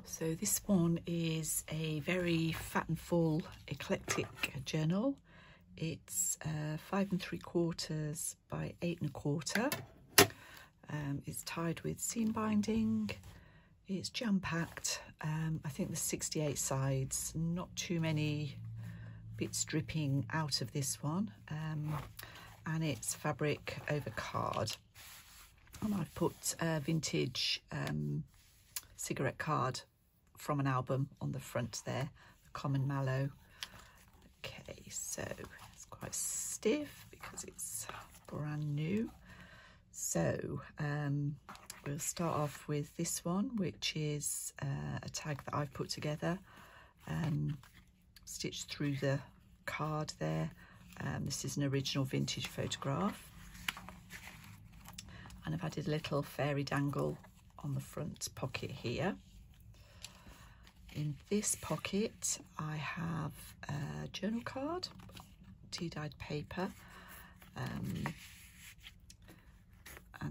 So this one is a very fat and full eclectic journal. It's 5 3/4 by 8 1/4. It's tied with seam binding. It's jam-packed. I think there's 68 sides, not too many bits dripping out of this one. And it's fabric over card. And I've put a vintage cigarette card from an album on the front there, the Common Mallow. Okay, so it's quite stiff because it's brand new. So we'll start off with this one, which is a tag that I've put together, stitched through the card there. This is an original vintage photograph. And I've added a little fairy dangle on the front pocket here. In this pocket I have a journal card, tea-dyed paper, and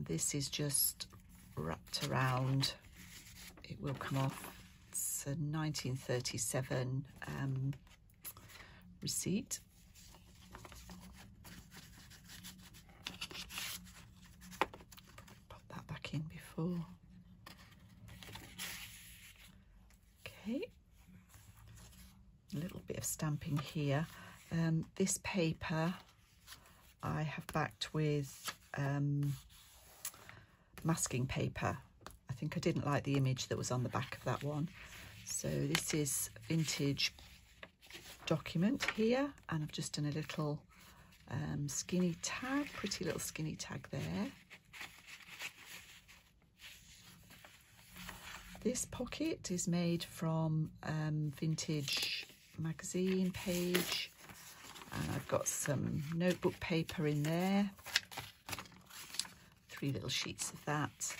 this is just wrapped around. It will come off. It's a 1937 receipt. Pop that back in before. Okay, a little bit of stamping here. This paper I have backed with masking paper. I think I didn't like the image that was on the back of that one. So this is vintage document here, and I've just done a little skinny tag, pretty little skinny tag there. This pocket is made from vintage magazine page, and I've got some notebook paper in there, 3 little sheets of that,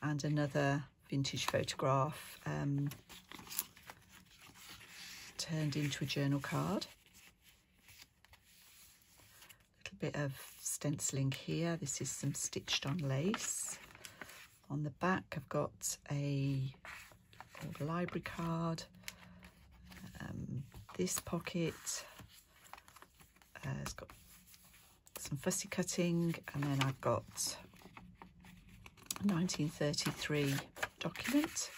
and another vintage photograph turned into a journal card. A little bit of stenciling here. This is some stitched on lace. On the back I've got a old library card. This pocket has got some fussy cutting, and then I've got a 1933 document,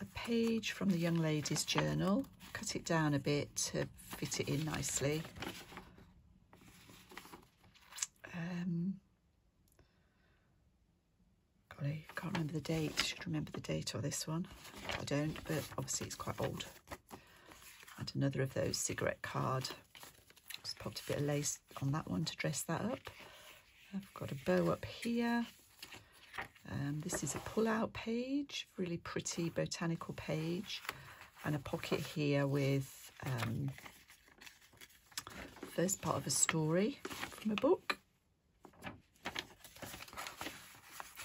a page from the young lady's journal, cut it down a bit to fit it in nicely. Golly, I can't remember the date. I should remember the date of this one. I don't, but obviously it's quite old. And another of those cigarette card. Just popped a bit of lace on that one to dress that up. I've got a bow up here. This is a pull-out page, really pretty botanical page, and a pocket here with the first part of a story from a book.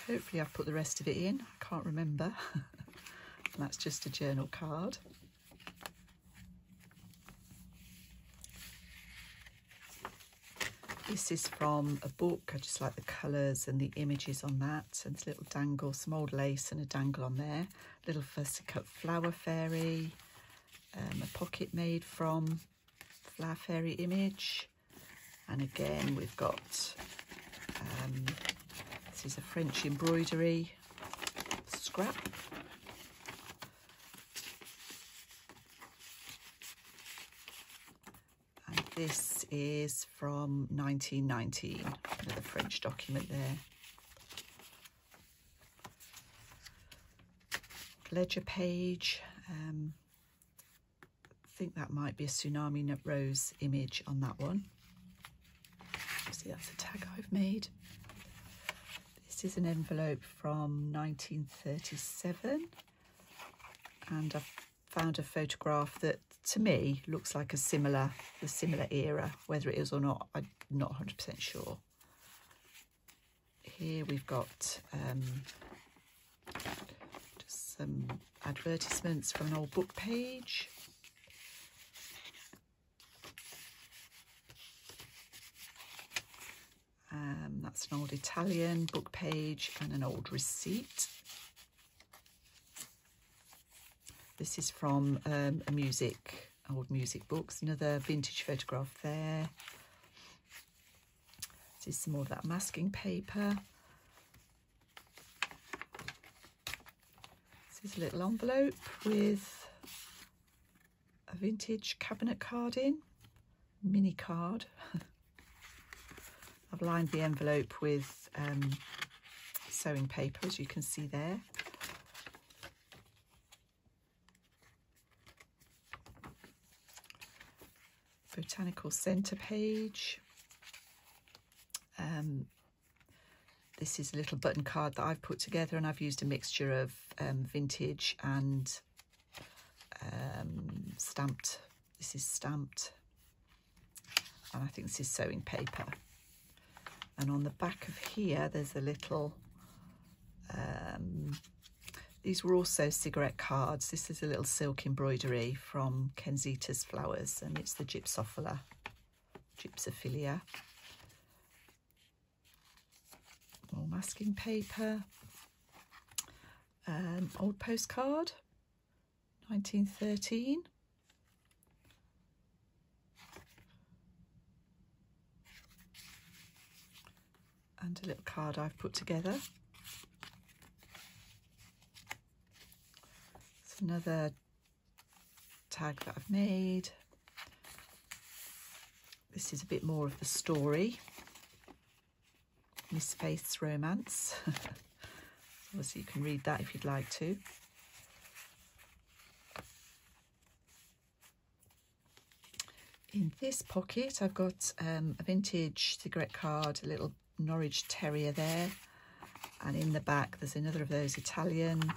Hopefully I've put the rest of it in. I can't remember. And that's just a journal card. This is from a book. I just like the colours and the images on that. And there's a little dangle, some old lace and a dangle on there. Little fussy cut flower fairy. A pocket made from flower fairy image. And again we've got, this is a French embroidery scrap. And this is from 1919, another French document there. Ledger page. I think that might be a tsunami nut rose image on that one. See, that's a tag I've made. This is an envelope from 1937, and I've found a photograph that to me looks like a similar era. Whether it is or not, I'm not 100% sure. Here we've got just some advertisements from an old book page. That's an old Italian book page and an old receipt. This is from old music books. Another vintage photograph there. This is some more of that masking paper. This is a little envelope with a vintage cabinet card in, mini card. I've lined the envelope with sewing paper, as you can see there. Botanical centre page. This is a little button card that I've put together, and I've used a mixture of vintage and stamped. This is stamped, and I think this is sewing paper. And on the back of here, there's a little, these were also cigarette cards. This is a little silk embroidery from Kenzita's Flowers, and it's the Gypsophilia. More masking paper. Old postcard, 1913. And a little card I've put together. It's another tag that I've made. This is a bit more of the story. Miss Faith's Romance. Obviously you can read that if you'd like to. In this pocket I've got a vintage cigarette card, a little Norwich Terrier there, and in the back there's another of those Italian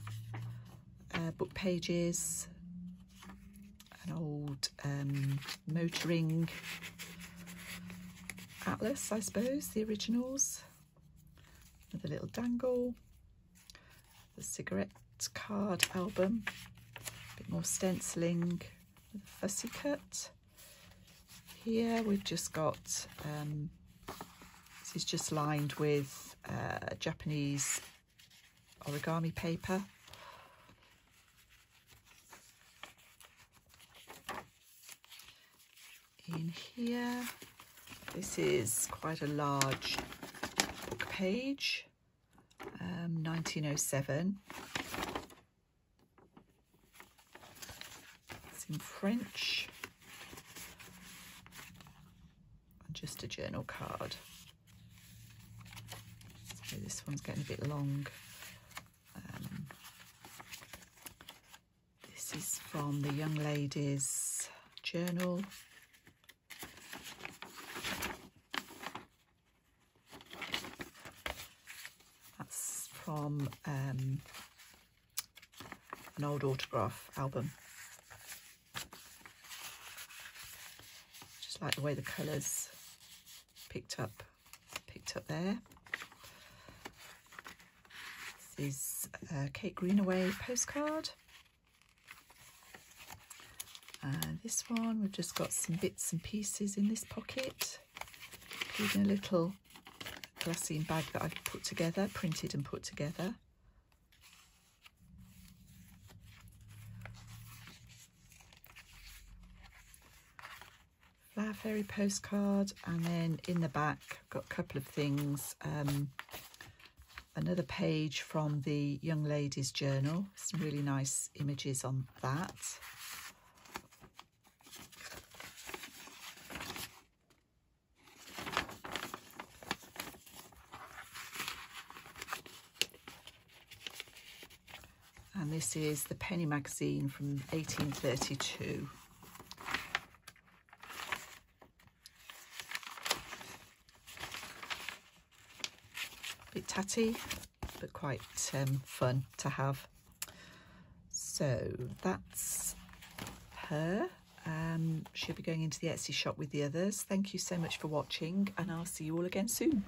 book pages, an old motoring atlas, I suppose, the originals, another little dangle, the cigarette card album, a bit more stenciling with a fussy cut. Here we've just got this is just lined with Japanese origami paper. In here, this is quite a large book page, 1907. It's in French, and just a journal card. So this one's getting a bit long. This is from the young lady's journal. That's from an old autograph album. Just like the way the colours picked up there. This is a Kate Greenaway postcard. And this one, we've just got some bits and pieces in this pocket, including a little glassine bag that I've put together, printed and put together. Flower Fairy postcard, and then in the back I've got a couple of things. Another page from the young lady's journal, some really nice images on that. And this is the Penny magazine from 1832. Bit tatty, but quite fun to have. So that's her. She'll be going into the Etsy shop with the others. Thank you so much for watching, and I'll see you all again soon.